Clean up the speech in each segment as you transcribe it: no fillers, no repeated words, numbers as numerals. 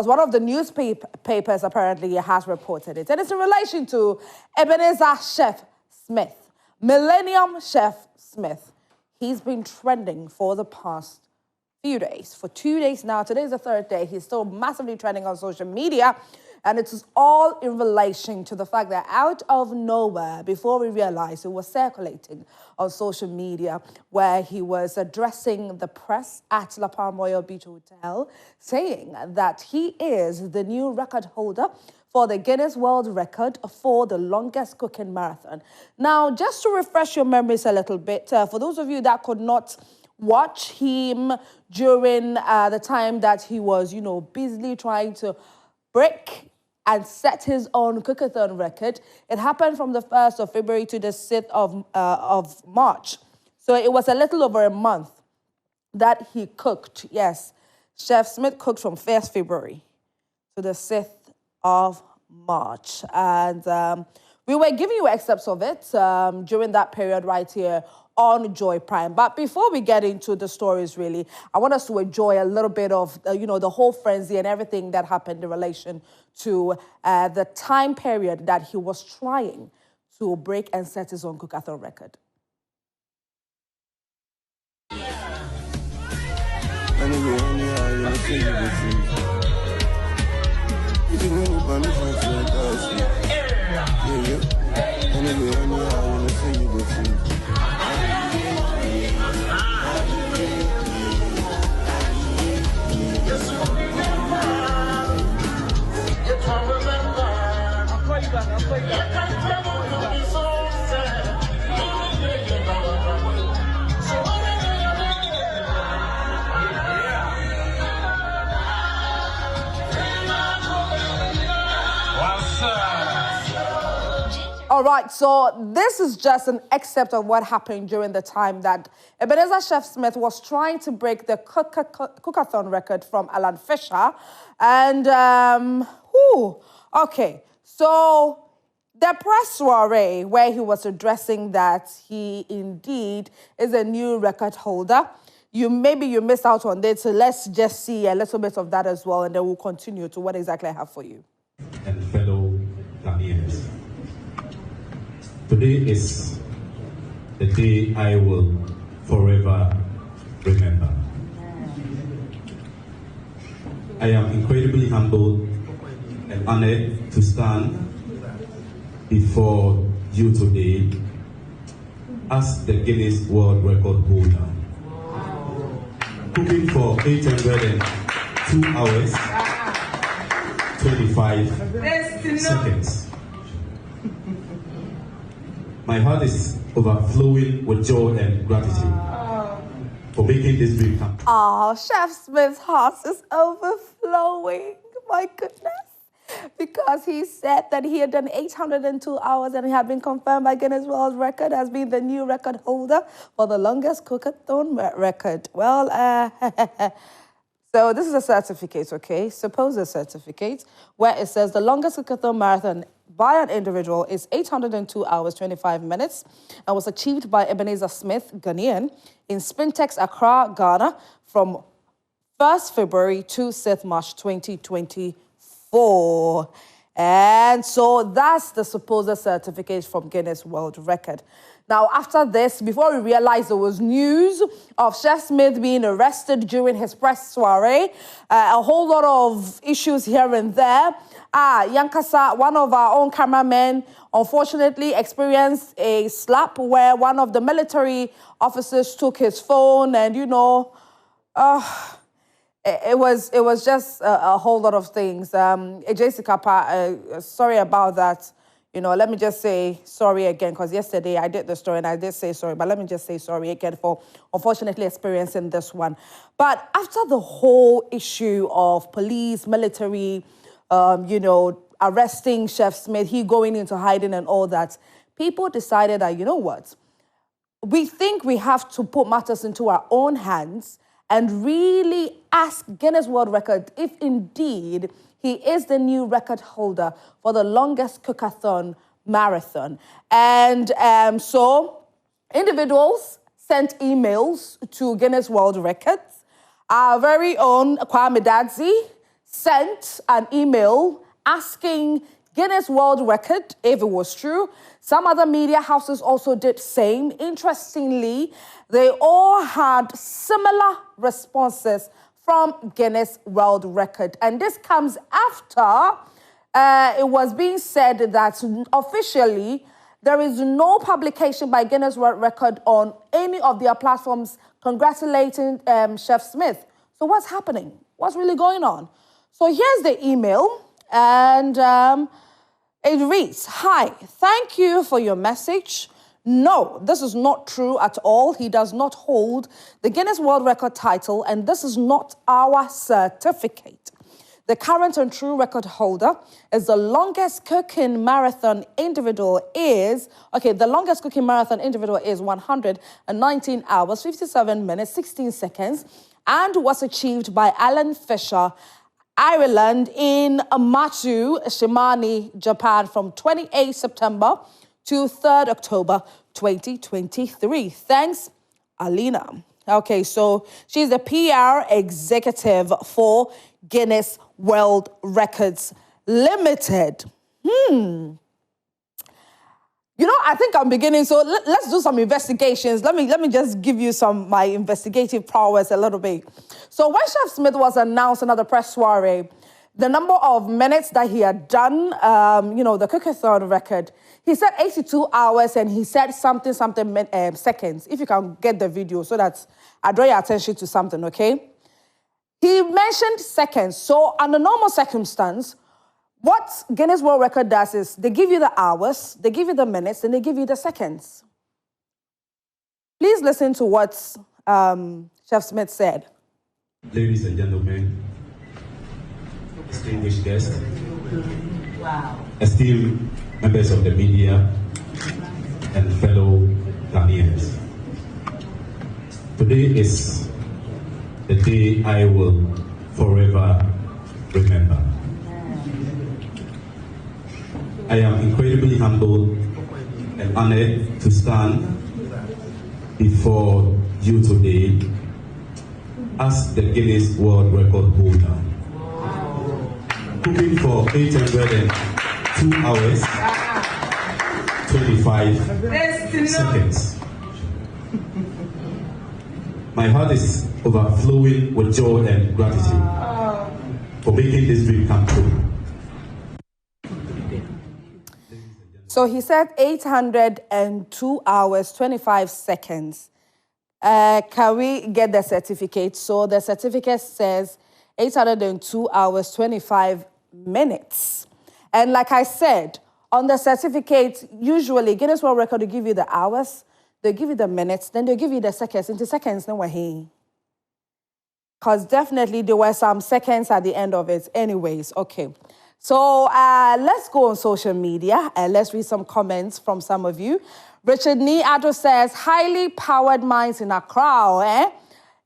One of the newspapers apparently has reported it, and it's in relation to Ebenezer Chef Smith, Millennium Chef Smith. He's been trending for the past few days, for 2 days now. Today's the third day. He's still massively trending on social media, and it is all in relation to the fact that out of nowhere, before we realized, it was circulating on social media where he was addressing the press at La Palm Royal Beach Hotel, saying that he is the new record holder for the Guinness World Record for the longest cooking marathon. Now, just to refresh your memories a little bit, for those of you that could not watch him during the time that he was, busily trying to break and set his own cookathon record. It happened from the 1st of February to the 6th of March. So it was a little over a month that he cooked. Yes, Chef Smith cooked from 1st February to the 6th of March. And we were giving you excerpts of it during that period right here on Joy Prime. But before we get into the stories, really, I want us to enjoy a little bit of, the whole frenzy and everything that happened in relation to the time period that he was trying to break and set his own cookathon record. All right, so this is just an excerpt of what happened during the time that Ebenezer Chef Smith was trying to break the cookathon record from Alan Fisher. And, okay, so the press soiree where he was addressing that he indeed is a new record holder. Maybe you missed out on it, so let's just see a little bit of that as well, and then we'll continue to what exactly I have for you. And fellow Ghanaians. Today is the day I will forever remember. I am incredibly humbled and honored to stand before you today as the Guinness World Record holder. Cooking for 802 hours, 25 seconds. My heart is overflowing with joy and gratitude for making this dream happen. Oh, Chef Smith's heart is overflowing. My goodness. Because he said that he had done 802 hours and he had been confirmed by Guinness World Record as being the new record holder for the longest cookathon record. Well, so this is a certificate, okay? Suppose a certificate where it says the longest cookathon marathon by an individual is 802 hours, 25 minutes and was achieved by Ebenezer Smith, Ghanaian, in Spintex, Accra, Ghana, from 1st February to 6th March 2024. And so that's the supposed certificate from Guinness World Record. Now, after this, before we realized there was news of Chef Smith being arrested during his press soiree, a whole lot of issues here and there. Yankasa, one of our own cameramen, unfortunately experienced a slap where one of the military officers took his phone and, it was just a whole lot of things. Jessica, sorry about that. Let me just say sorry again, because yesterday I did the story and I did say sorry, but let me just say sorry again for unfortunately experiencing this one. But after the whole issue of police, military, arresting Chef Smith, he going into hiding and all that, people decided that, we think we have to put matters into our own hands and really ask Guinness World Record if indeed he is the new record holder for the longest cookathon marathon. And so individuals sent emails to Guinness World Records. Our very own Kwame Dadzi sent an email asking Guinness World Record if it was true. Some other media houses also did same. Interestingly, they all had similar responses from Guinness World Record. And this comes after it was being said that officially there is no publication by Guinness World Record on any of their platforms congratulating Chef Smith. So what's happening? What's really going on? So here's the email, and it reads, "Hi, thank you for your message. No, this is not true at all. He does not hold the Guinness World Record title, and this is not our certificate. The current and true record holder is the longest cooking marathon individual is, the longest cooking marathon individual is 119 hours, 57 minutes, 16 seconds, and was achieved by Alan Fisher, Ireland, in Matsu, Shimane, Japan, from 28 September to 3rd October 2023. Thanks, Alina." Okay, so she's the PR executive for Guinness World Records Limited. You know, I think I'm beginning, so let's do some investigations. Let me just give you my investigative prowess a little bit. So when Chef Smith was announced another press soiree, the number of minutes that he had done, the cookathon record, he said 82 hours and he said something seconds. If you can get the video so that I draw your attention to something, okay? He mentioned seconds. So under normal circumstance, what Guinness World Record does is they give you the hours, they give you the minutes, and they give you the seconds. Please listen to what Chef Smith said. Ladies and gentlemen, distinguished guests, esteemed members of the media, and fellow Ghanaians. Today is the day I will forever remember. I am incredibly humbled and honored to stand before you today as the Guinness World Record holder. Cooking for 802 hours, 25 seconds. My heart is overflowing with joy and gratitude for making this dream come true. So he said 802 hours, 25 seconds. Can we get the certificate? So the certificate says 802 hours, 25 minutes. And like I said, on the certificate, usually Guinness World Record will give you the hours, they give you the minutes, then they'll give you the seconds. Into seconds, no way. Because definitely there were some seconds at the end of it. Anyways, okay. So let's go on social media and let's read some comments from some of you. Richard Niado says, highly powered minds in Accra,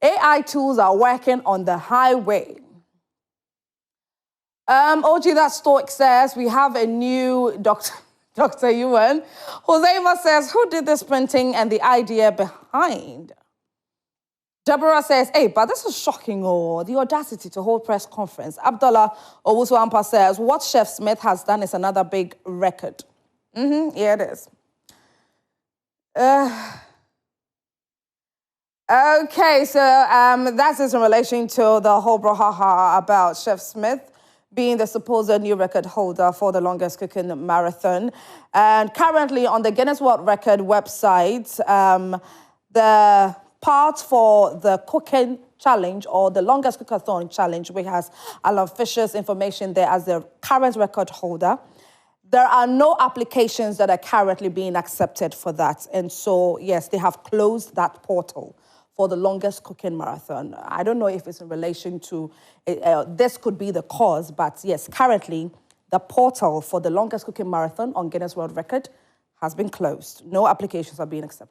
AI tools are working on the highway. OG That Stoic says, we have a new Dr. Ewan. Josema says, who did this printing and the idea behind? Deborah says, hey, but this is shocking, the audacity to hold press conference. Abdullah Owusu-Ampa says, what Chef Smith has done is another big record. Yeah, it is. Okay, so that is in relation to the whole brouhaha about Chef Smith being the supposed new record holder for the longest cooking marathon. And currently on the Guinness World Record website, the part for the cooking challenge or the longest cookathon challenge, which has Alan Fisher's information there as the current record holder. There are no applications that are currently being accepted for that. And so, yes, they have closed that portal for the longest cooking marathon. I don't know if it's in relation to, this could be the cause, but yes, currently the portal for the longest cooking marathon on Guinness World Record has been closed. No applications are being accepted.